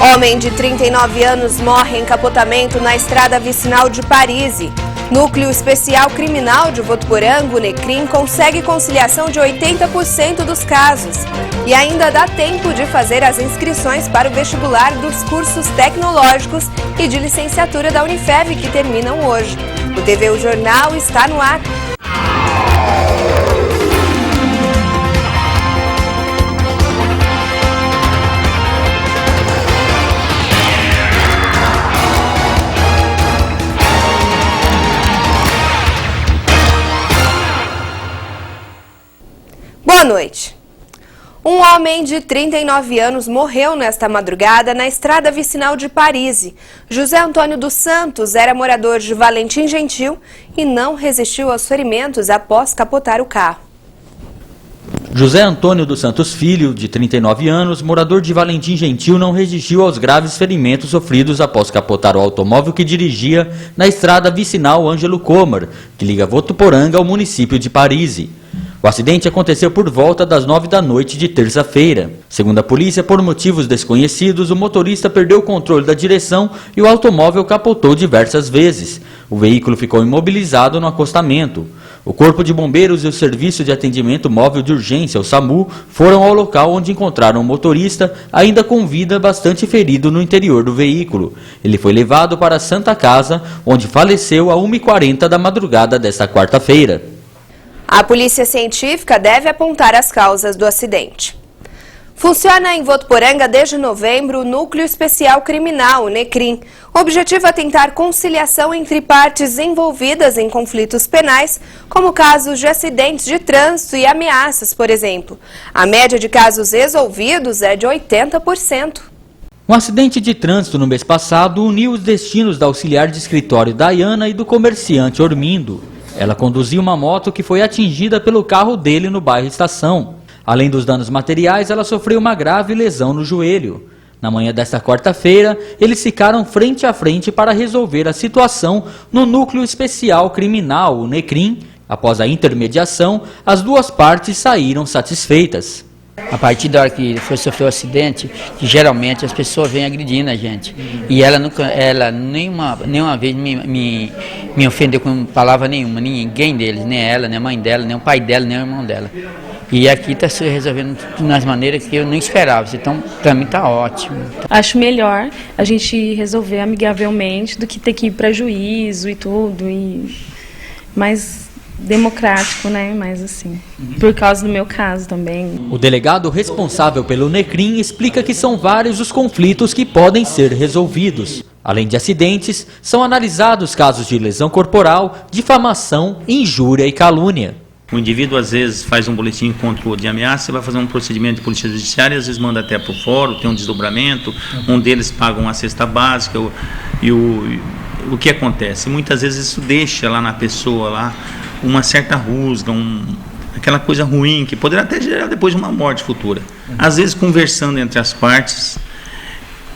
Homem de 39 anos morre em capotamento na estrada vicinal de Paris. Núcleo Especial Criminal de Votuporanga, o NECRIM, consegue conciliação de 80% dos casos. E ainda dá tempo de fazer as inscrições para o vestibular dos cursos tecnológicos e de licenciatura da Unifev, que terminam hoje. O TV O Jornal está no ar. Boa noite. Um homem de 39 anos morreu nesta madrugada na estrada vicinal de Paris. José Antônio dos Santos era morador de Valentim Gentil e não resistiu aos ferimentos após capotar o carro. José Antônio dos Santos Filho, de 39 anos, morador de Valentim Gentil, não resistiu aos graves ferimentos sofridos após capotar o automóvel que dirigia na estrada vicinal Ângelo Comer, que liga Votuporanga ao município de Paris. O acidente aconteceu por volta das 9 da noite de terça-feira. Segundo a polícia, por motivos desconhecidos, o motorista perdeu o controle da direção e o automóvel capotou diversas vezes. O veículo ficou imobilizado no acostamento. O Corpo de Bombeiros e o Serviço de Atendimento Móvel de Urgência, o SAMU, foram ao local onde encontraram o motorista, ainda com vida, bastante ferido no interior do veículo. Ele foi levado para a Santa Casa, onde faleceu às 1h40 da madrugada desta quarta-feira. A polícia científica deve apontar as causas do acidente. Funciona em Votuporanga desde novembro o Núcleo Especial Criminal, o NECRIM. O objetivo é tentar conciliação entre partes envolvidas em conflitos penais, como casos de acidentes de trânsito e ameaças, por exemplo. A média de casos resolvidos é de 80%. Um acidente de trânsito no mês passado uniu os destinos da auxiliar de escritório Dayana e do comerciante Ormindo. Ela conduzia uma moto que foi atingida pelo carro dele no bairro Estação. Além dos danos materiais, ela sofreu uma grave lesão no joelho. Na manhã desta quarta-feira, eles ficaram frente a frente para resolver a situação no Núcleo Especial Criminal, o NECRIM. Após a intermediação, as duas partes saíram satisfeitas. A partir da hora que sofreu o acidente, que geralmente as pessoas vêm agredindo a gente. E ela nenhuma vez me ofendeu com palavra nenhuma, ninguém deles, nem ela, nem a mãe dela, nem o pai dela, nem o irmão dela. E aqui está se resolvendo nas maneiras que eu nem esperava, então para mim está ótimo. Acho melhor a gente resolver amigavelmente do que ter que ir para juízo e tudo, e mais democrático, né? Mas assim, por causa do meu caso também. O delegado responsável pelo NECRIM explica que são vários os conflitos que podem ser resolvidos. Além de acidentes, são analisados casos de lesão corporal, difamação, injúria e calúnia. O indivíduo às vezes faz um boletim contra o de ameaça, vai fazer um procedimento de polícia judiciária, às vezes manda até para o fórum, tem um desdobramento, um deles paga uma cesta básica, e o que acontece? Muitas vezes isso deixa lá na pessoa lá uma certa rusga, aquela coisa ruim que poderá até gerar depois uma morte futura. Às vezes, conversando entre as partes,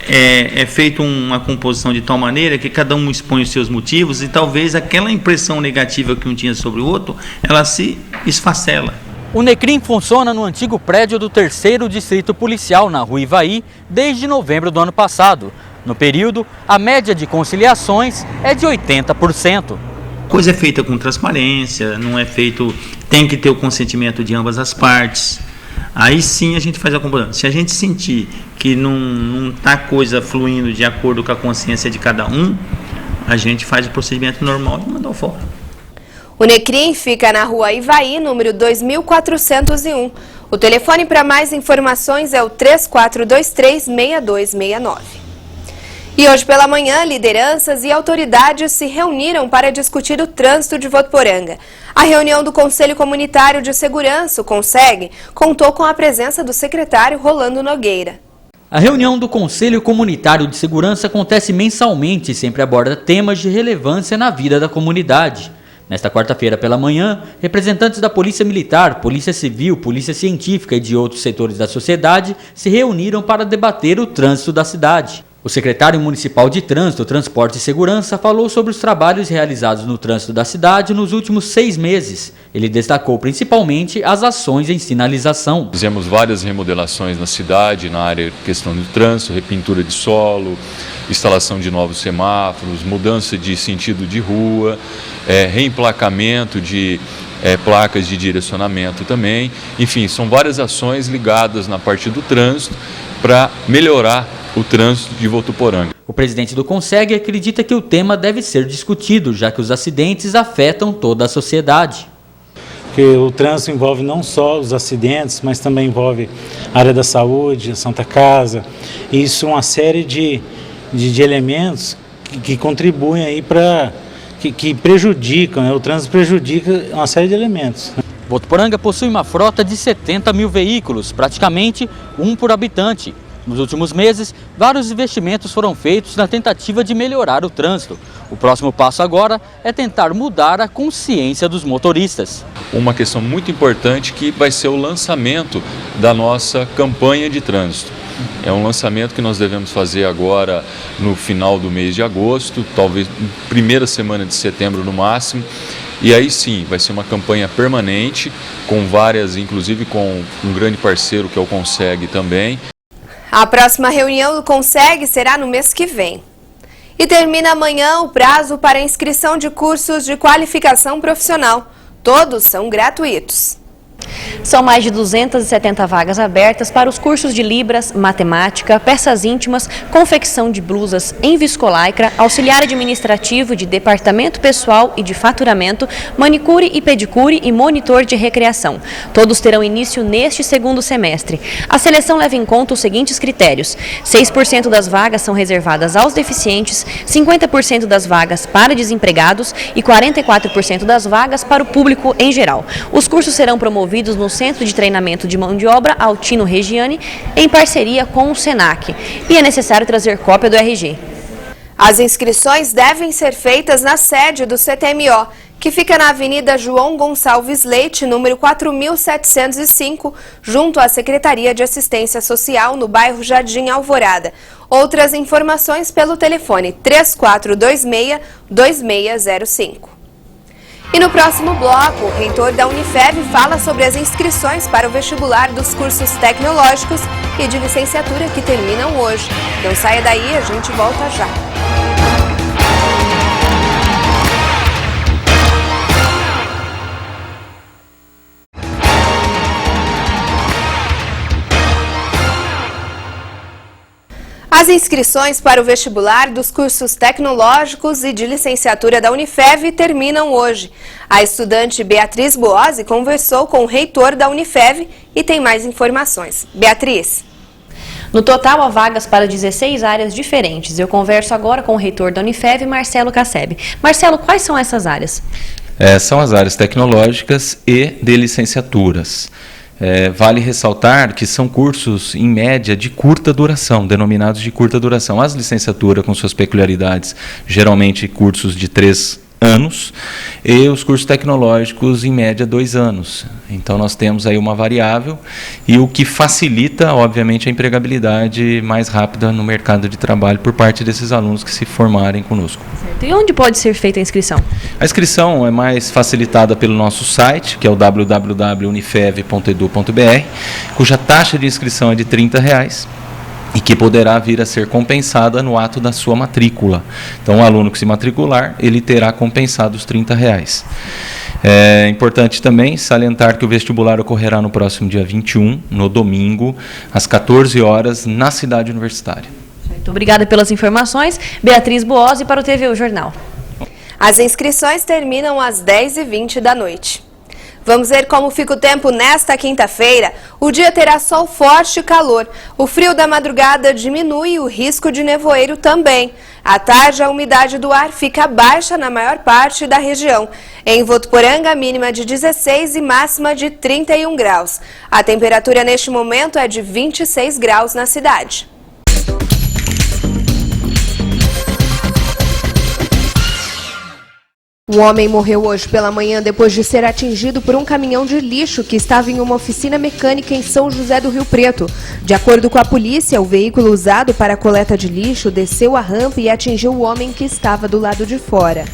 é feita uma composição de tal maneira que cada um expõe os seus motivos e talvez aquela impressão negativa que um tinha sobre o outro, ela se esfacela. O NECRIM funciona no antigo prédio do 3º Distrito Policial, na Rua Ivaí, desde novembro do ano passado. No período, a média de conciliações é de 80%. Coisa é feita com transparência, não é feito, tem que ter o consentimento de ambas as partes. Aí sim a gente faz a comparação. Se a gente sentir que não está a coisa fluindo de acordo com a consciência de cada um, a gente faz o procedimento normal e manda ao fórum. O NECRIM fica na Rua Ivaí, número 2401. O telefone para mais informações é o 3423-6269. E hoje pela manhã, lideranças e autoridades se reuniram para discutir o trânsito de Votuporanga. A reunião do Conselho Comunitário de Segurança, o CONSEG, contou com a presença do secretário Rolando Nogueira. A reunião do Conselho Comunitário de Segurança acontece mensalmente e sempre aborda temas de relevância na vida da comunidade. Nesta quarta-feira pela manhã, representantes da Polícia Militar, Polícia Civil, Polícia Científica e de outros setores da sociedade se reuniram para debater o trânsito da cidade. O secretário municipal de Trânsito, Transporte e Segurança falou sobre os trabalhos realizados no trânsito da cidade nos últimos 6 meses. Ele destacou principalmente as ações em sinalização. Fizemos várias remodelações na cidade, na área questão do trânsito, repintura de solo, instalação de novos semáforos, mudança de sentido de rua, reemplacamento de placas de direcionamento também. Enfim, são várias ações ligadas na parte do trânsito para melhorar o trânsito de Votuporanga. O presidente do Conseg acredita que o tema deve ser discutido, já que os acidentes afetam toda a sociedade. Porque o trânsito envolve não só os acidentes, mas também envolve a área da saúde, a Santa Casa. E isso é uma série de elementos que contribuem aí que prejudicam, né? O trânsito prejudica uma série de elementos. Votuporanga possui uma frota de 70 mil veículos, praticamente um por habitante. Nos últimos meses, vários investimentos foram feitos na tentativa de melhorar o trânsito. O próximo passo agora é tentar mudar a consciência dos motoristas. Uma questão muito importante que vai ser o lançamento da nossa campanha de trânsito. É um lançamento que nós devemos fazer agora no final do mês de agosto, talvez primeira semana de setembro no máximo. E aí sim, vai ser uma campanha permanente, com várias, inclusive com um grande parceiro que é o Conseg também. A próxima reunião do Conseg será no mês que vem. E termina amanhã o prazo para inscrição de cursos de qualificação profissional. Todos são gratuitos. São mais de 270 vagas abertas para os cursos de Libras, Matemática, Peças Íntimas, Confecção de Blusas em Viscolaicra, Auxiliar Administrativo de Departamento Pessoal e de Faturamento, Manicure e Pedicure e Monitor de Recreação. Todos terão início neste segundo semestre. A seleção leva em conta os seguintes critérios: 6% das vagas são reservadas aos deficientes, 50% das vagas para desempregados e 44% das vagas para o público em geral. Os cursos serão promovidos no Centro de Treinamento de Mão de Obra Altino Regiane, em parceria com o SENAC. E é necessário trazer cópia do RG. As inscrições devem ser feitas na sede do CTMO, que fica na Avenida João Gonçalves Leite, número 4705, junto à Secretaria de Assistência Social, no bairro Jardim Alvorada. Outras informações pelo telefone 3426-2605. E no próximo bloco, o reitor da Unifev fala sobre as inscrições para o vestibular dos cursos tecnológicos e de licenciatura que terminam hoje. Não saia daí, a gente volta já. As inscrições para o vestibular dos cursos tecnológicos e de licenciatura da Unifev terminam hoje. A estudante Beatriz Boazzi conversou com o reitor da Unifev e tem mais informações. Beatriz. No total, há vagas para 16 áreas diferentes. Eu converso agora com o reitor da Unifev, Marcelo Casseb. Marcelo, quais são essas áreas? São as áreas tecnológicas e de licenciaturas. Vale ressaltar que são cursos, em média, de curta duração, denominados de curta duração. As licenciaturas, com suas peculiaridades, geralmente cursos de 3 anos, e os cursos tecnológicos, em média, 2 anos. Então, nós temos aí uma variável, e o que facilita, obviamente, a empregabilidade mais rápida no mercado de trabalho por parte desses alunos que se formarem conosco. Certo. E onde pode ser feita a inscrição? A inscrição é mais facilitada pelo nosso site, que é o www.unifev.edu.br, cuja taxa de inscrição é de R$ 30,00. E que poderá vir a ser compensada no ato da sua matrícula. Então, o aluno que se matricular, ele terá compensado os R$ 30,00. É importante também salientar que o vestibular ocorrerá no próximo dia 21, no domingo, às 14 horas, na cidade universitária. Muito obrigada pelas informações. Beatriz Boazzi para o TVU Jornal. As inscrições terminam às 10h20 da noite. Vamos ver como fica o tempo nesta quinta-feira. O dia terá sol forte e calor. O frio da madrugada diminui e o risco de nevoeiro também. À tarde, a umidade do ar fica baixa na maior parte da região. Em Votuporanga, mínima de 16 e máxima de 31 graus. A temperatura neste momento é de 26 graus na cidade. Um homem morreu hoje pela manhã depois de ser atingido por um caminhão de lixo que estava em uma oficina mecânica em São José do Rio Preto. De acordo com a polícia, o veículo usado para a coleta de lixo desceu a rampa e atingiu o homem que estava do lado de fora.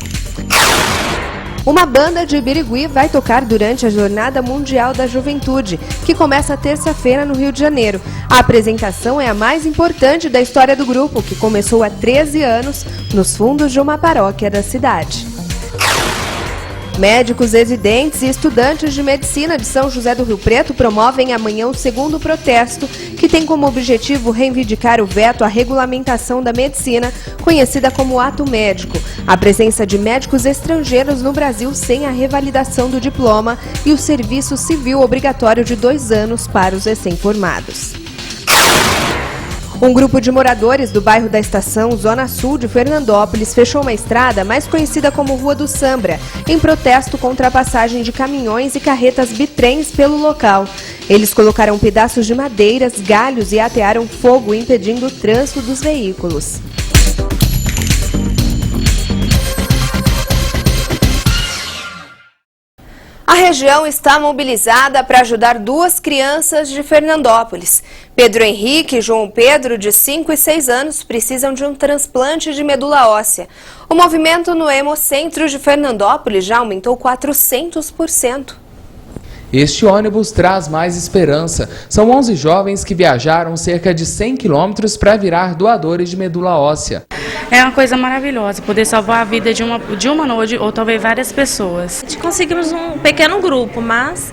Uma banda de Birigui vai tocar durante a Jornada Mundial da Juventude, que começa terça-feira no Rio de Janeiro. A apresentação é a mais importante da história do grupo, que começou há 13 anos nos fundos de uma paróquia da cidade. Médicos residentes e estudantes de medicina de São José do Rio Preto promovem amanhã o segundo protesto, que tem como objetivo reivindicar o veto à regulamentação da medicina, conhecida como ato médico, a presença de médicos estrangeiros no Brasil sem a revalidação do diploma e o serviço civil obrigatório de 2 anos para os recém-formados. Um grupo de moradores do bairro da Estação, Zona Sul de Fernandópolis, fechou uma estrada mais conhecida como Rua do Sambra, em protesto contra a passagem de caminhões e carretas bitrens pelo local. Eles colocaram pedaços de madeiras, galhos e atearam fogo, impedindo o trânsito dos veículos. A região está mobilizada para ajudar 2 crianças de Fernandópolis. Pedro Henrique e João Pedro, de 5 e 6 anos, precisam de um transplante de medula óssea. O movimento no Hemocentro de Fernandópolis já aumentou 400%. Este ônibus traz mais esperança. São 11 jovens que viajaram cerca de 100 quilômetros para virar doadores de medula óssea. É uma coisa maravilhosa, poder salvar a vida de uma ou talvez várias pessoas. A gente conseguimos um pequeno grupo, mas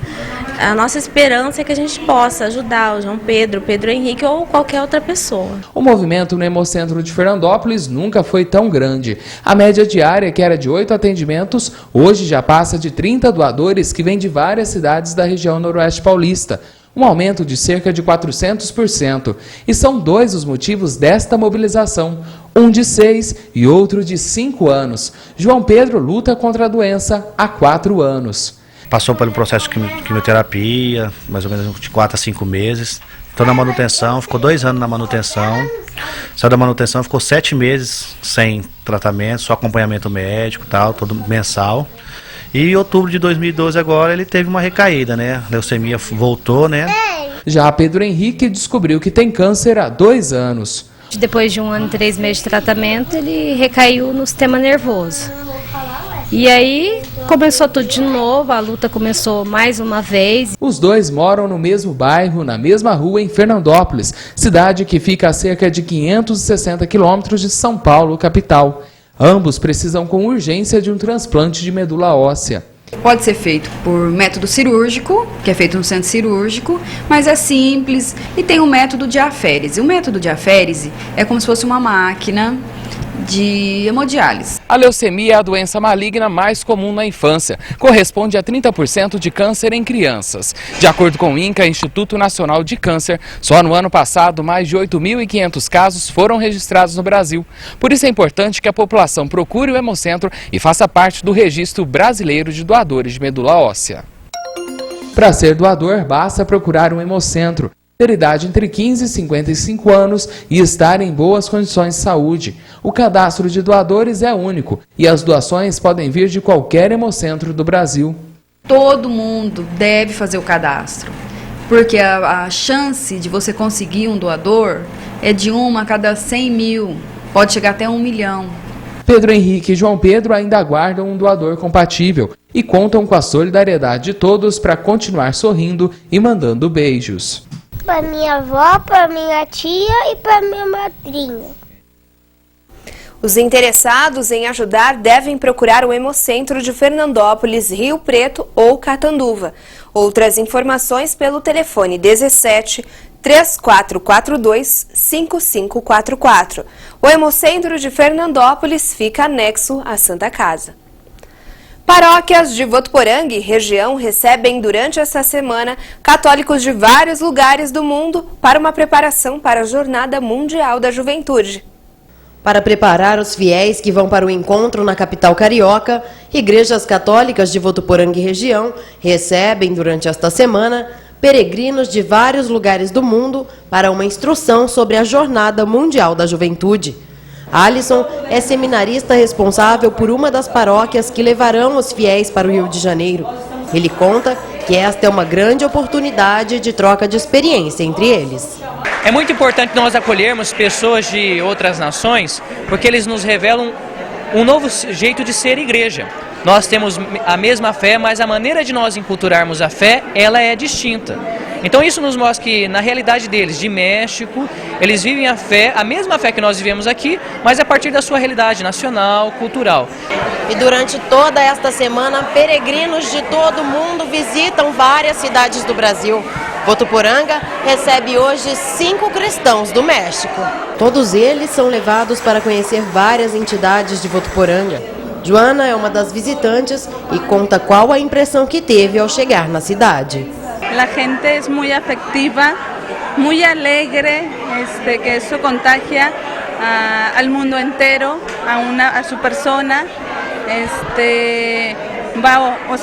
a nossa esperança é que a gente possa ajudar o João Pedro, Pedro Henrique ou qualquer outra pessoa. O movimento no Hemocentro de Fernandópolis nunca foi tão grande. A média diária, que era de 8 atendimentos, hoje já passa de 30 doadores que vêm de várias cidades da região noroeste paulista. Um aumento de cerca de 400%. E são 2 os motivos desta mobilização, um de 6 e outro de 5 anos. João Pedro luta contra a doença há 4 anos. Passou pelo processo de quimioterapia, mais ou menos de 4 a 5 meses. Estou na manutenção, ficou 2 anos na manutenção. Saiu da manutenção, ficou 7 meses sem tratamento, só acompanhamento médico, tal, todo mensal. E em outubro de 2012 agora ele teve uma recaída, né? A leucemia voltou, né? Já Pedro Henrique descobriu que tem câncer há 2 anos. Depois de 1 ano e 3 meses de tratamento, ele recaiu no sistema nervoso. E aí começou tudo de novo, a luta começou mais uma vez. Os 2 moram no mesmo bairro, na mesma rua em Fernandópolis, cidade que fica a cerca de 560 quilômetros de São Paulo, capital. Ambos precisam com urgência de um transplante de medula óssea. Pode ser feito por método cirúrgico, que é feito no centro cirúrgico, mas é simples e tem um método de aférese. O método de aférese é como se fosse uma máquina de hemodiálise. A leucemia é a doença maligna mais comum na infância. Corresponde a 30% de câncer em crianças. De acordo com o INCA, Instituto Nacional de Câncer, só no ano passado mais de 8.500 casos foram registrados no Brasil. Por isso é importante que a população procure o Hemocentro e faça parte do Registro Brasileiro de Doadores de Medula Óssea. Para ser doador, basta procurar um Hemocentro, ter idade entre 15 e 55 anos e estar em boas condições de saúde. O cadastro de doadores é único e as doações podem vir de qualquer Hemocentro do Brasil. Todo mundo deve fazer o cadastro, porque a chance de você conseguir um doador é de 1 a cada 100 mil, pode chegar até 1 milhão. Pedro Henrique e João Pedro ainda aguardam um doador compatível e contam com a solidariedade de todos para continuar sorrindo e mandando beijos. Para minha avó, para minha tia e para minha madrinha. Os interessados em ajudar devem procurar o Hemocentro de Fernandópolis, Rio Preto ou Catanduva. Outras informações pelo telefone 17 3442 5544. O Hemocentro de Fernandópolis fica anexo à Santa Casa. Paróquias de Votuporanga e região recebem durante esta semana católicos de vários lugares do mundo para uma preparação para a Jornada Mundial da Juventude. Para preparar os fiéis que vão para o encontro na capital carioca, igrejas católicas de Votuporanga e região recebem durante esta semana peregrinos de vários lugares do mundo para uma instrução sobre a Jornada Mundial da Juventude. Alisson é seminarista responsável por uma das paróquias que levarão os fiéis para o Rio de Janeiro. Ele conta que esta é uma grande oportunidade de troca de experiência entre eles. É muito importante nós acolhermos pessoas de outras nações, porque eles nos revelam um novo jeito de ser igreja. Nós temos a mesma fé, mas a maneira de nós enculturarmos a fé, ela é distinta. Então isso nos mostra que na realidade deles, de México, eles vivem a fé, a mesma fé que nós vivemos aqui, mas a partir da sua realidade nacional, cultural. E durante toda esta semana, peregrinos de todo o mundo visitam várias cidades do Brasil. Votuporanga recebe hoje 5 cristãos do México. Todos eles são levados para conhecer várias entidades de Votuporanga. Joana é uma das visitantes e conta qual a impressão que teve ao chegar na cidade. La gente es muy afectiva, muy alegre, que eso contagia al mundo entero, a su persona.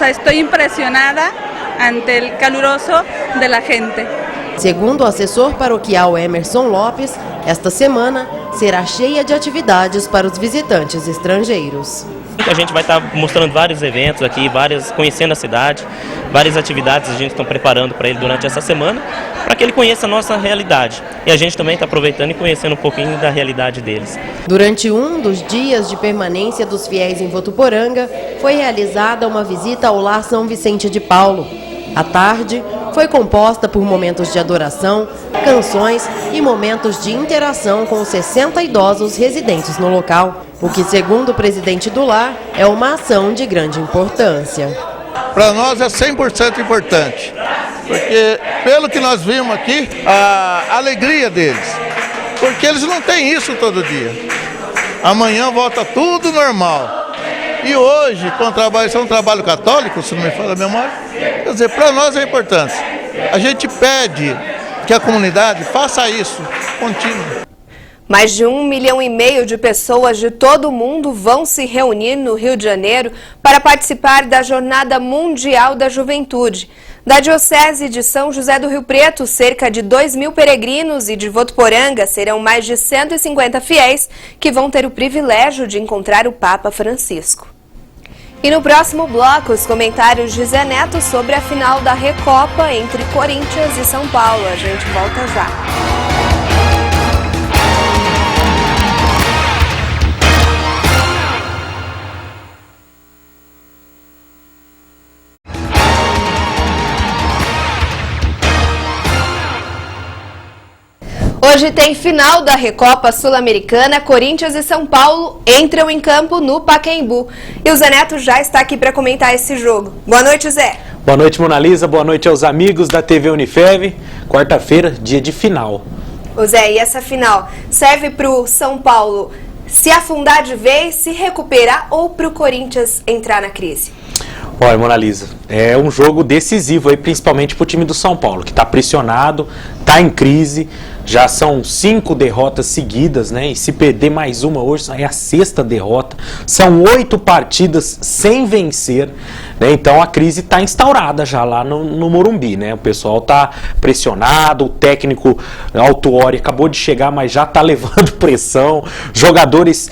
Estoy impresionada ante el caluroso de la gente. Segundo o assessor paroquial Emerson Lopes, esta semana será cheia de atividades para os visitantes estrangeiros. A gente vai estar mostrando vários eventos aqui, conhecendo a cidade, várias atividades a gente está preparando para ele durante essa semana, para que ele conheça a nossa realidade. E a gente também está aproveitando e conhecendo um pouquinho da realidade deles. Durante um dos dias de permanência dos fiéis em Votuporanga, foi realizada uma visita ao Lar São Vicente de Paulo. A tarde foi composta por momentos de adoração, canções e momentos de interação com os 60 idosos residentes no local, o que, segundo o presidente do lar, é uma ação de grande importância. Para nós é 100% importante, porque pelo que nós vimos aqui, a alegria deles, porque eles não têm isso todo dia. Amanhã volta tudo normal. E hoje, com o trabalho, isso é um trabalho católico, se não me falha a memória, quer dizer, para nós é importante. A gente pede que a comunidade faça isso contínuo. Mais de 1,5 milhão de pessoas de todo o mundo vão se reunir no Rio de Janeiro para participar da Jornada Mundial da Juventude. Da Diocese de São José do Rio Preto, cerca de 2.000 peregrinos, e de Votuporanga serão mais de 150 fiéis que vão ter o privilégio de encontrar o Papa Francisco. E no próximo bloco, os comentários de Zé Neto sobre a final da Recopa entre Corinthians e São Paulo. A gente volta já. Hoje tem final da Recopa Sul-Americana. Corinthians e São Paulo entram em campo no Pacaembu. E o Zé Neto já está aqui para comentar esse jogo. Boa noite, Zé. Boa noite, Mona Lisa. Boa noite aos amigos da TV Unifev. Quarta-feira, dia de final. Ô Zé, e essa final serve para o São Paulo se afundar de vez, se recuperar, ou para o Corinthians entrar na crise? Olha, Mona Lisa, é um jogo decisivo aí, principalmente para o time do São Paulo, que está pressionado, está em crise. Já são 5 derrotas seguidas, né? E se perder mais uma hoje, é a 6ª derrota. São 8 partidas sem vencer, né? Então a crise está instaurada já lá no Morumbi, né? O pessoal está pressionado, o técnico Autuori acabou de chegar, mas já está levando pressão. Jogadores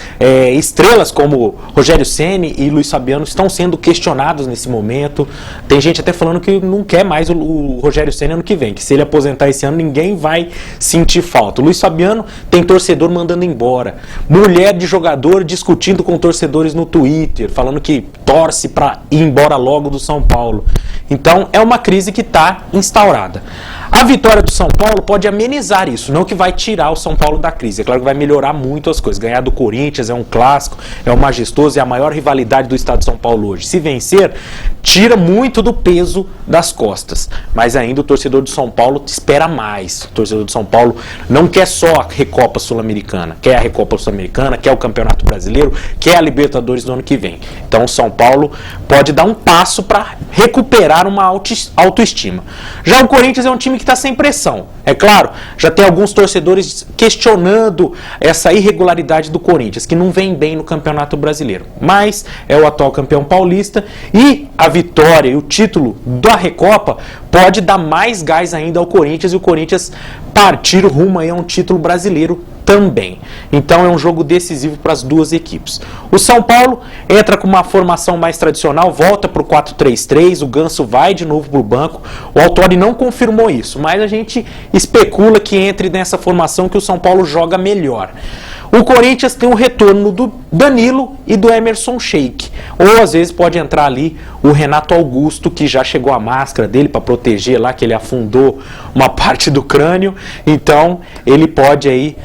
estrelas como Rogério Ceni e Luiz Fabiano estão sendo questionados nesse momento. Tem gente até falando que não quer mais o Rogério Ceni ano que vem, que se ele aposentar esse ano, ninguém vai sentir falta. O Luiz Fabiano tem torcedor mandando embora. Mulher de jogador discutindo com torcedores no Twitter, falando que torce para ir embora logo do São Paulo. Então é uma crise que está instaurada. A vitória do São Paulo pode amenizar isso, não que vai tirar o São Paulo da crise. É claro que vai melhorar muito as coisas. Ganhar do Corinthians é um clássico, é um majestoso, é a maior rivalidade do estado de São Paulo hoje. Se vencer, tira muito do peso das costas. Mas ainda o torcedor do São Paulo espera mais. O torcedor do São Paulo não quer só a Recopa Sul-Americana, quer a Recopa Sul-Americana, quer o Campeonato Brasileiro, quer a Libertadores do ano que vem. Então o São Paulo pode dar um passo para recuperar uma autoestima. Já o Corinthians é um time que está sem pressão. É claro, já tem alguns torcedores questionando essa irregularidade do Corinthians, que não vem bem no Campeonato Brasileiro. Mas é o atual campeão paulista e a vitória e o título da Recopa pode dar mais gás ainda ao Corinthians e o Corinthians partir rumo aí a um título brasileiro também. Então é um jogo decisivo para as duas equipes. O São Paulo entra com uma formação mais tradicional, volta para o 4-3-3, o Ganso vai de novo para o banco. O Autori não confirmou isso, mas a gente especula que entre nessa formação que o São Paulo joga melhor. O Corinthians tem o retorno do Danilo e do Emerson Sheik. Ou às vezes pode entrar ali o Renato Augusto, que já chegou a máscara dele para proteger lá, que ele afundou uma parte do crânio. Então ele pode aí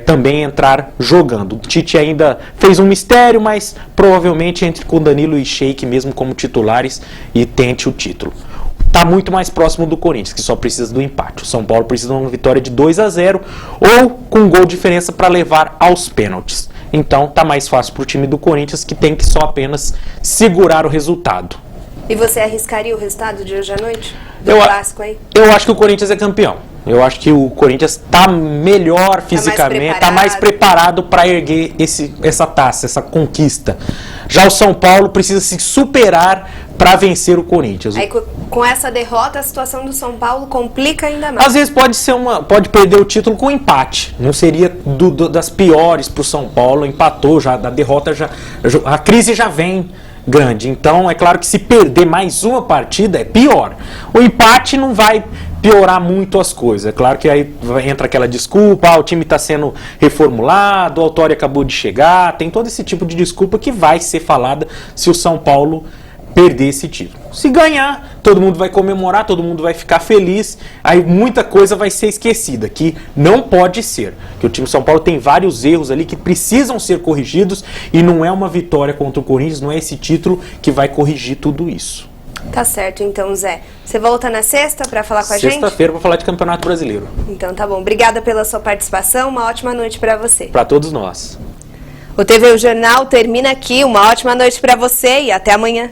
também entrar jogando. O Tite ainda fez um mistério, mas provavelmente entre com Danilo e Sheik mesmo como titulares e tente o título. Está muito mais próximo do Corinthians, que só precisa do empate. O São Paulo precisa de uma vitória de 2-0 ou com um gol de diferença para levar aos pênaltis. Então está mais fácil para o time do Corinthians, que tem que só apenas segurar o resultado. E você arriscaria o resultado de hoje à noite? Do clássico aí? Eu acho que o Corinthians é campeão. Eu acho que o Corinthians está melhor fisicamente, está mais preparado para erguer essa taça, essa conquista. Já o São Paulo precisa se superar para vencer o Corinthians. Aí, com essa derrota, a situação do São Paulo complica ainda mais. Às vezes pode perder o título com empate. Não seria das piores para o São Paulo. Empatou já, da derrota a crise já vem grande. Então é claro que se perder mais uma partida é pior. O empate não vai piorar muito as coisas. É claro que aí entra aquela desculpa, o time está sendo reformulado, o Autori acabou de chegar, tem todo esse tipo de desculpa que vai ser falada se o São Paulo perder esse título. Se ganhar, todo mundo vai comemorar, todo mundo vai ficar feliz, aí muita coisa vai ser esquecida, que não pode ser. Que o time de São Paulo tem vários erros ali que precisam ser corrigidos e não é uma vitória contra o Corinthians, não é esse título que vai corrigir tudo isso. Tá certo, então, Zé. Você volta na sexta para falar com a gente? Sexta-feira para falar de Campeonato Brasileiro. Então tá bom. Obrigada pela sua participação, uma ótima noite para você. Para todos nós. O TV O Jornal termina aqui. Uma ótima noite para você e até amanhã.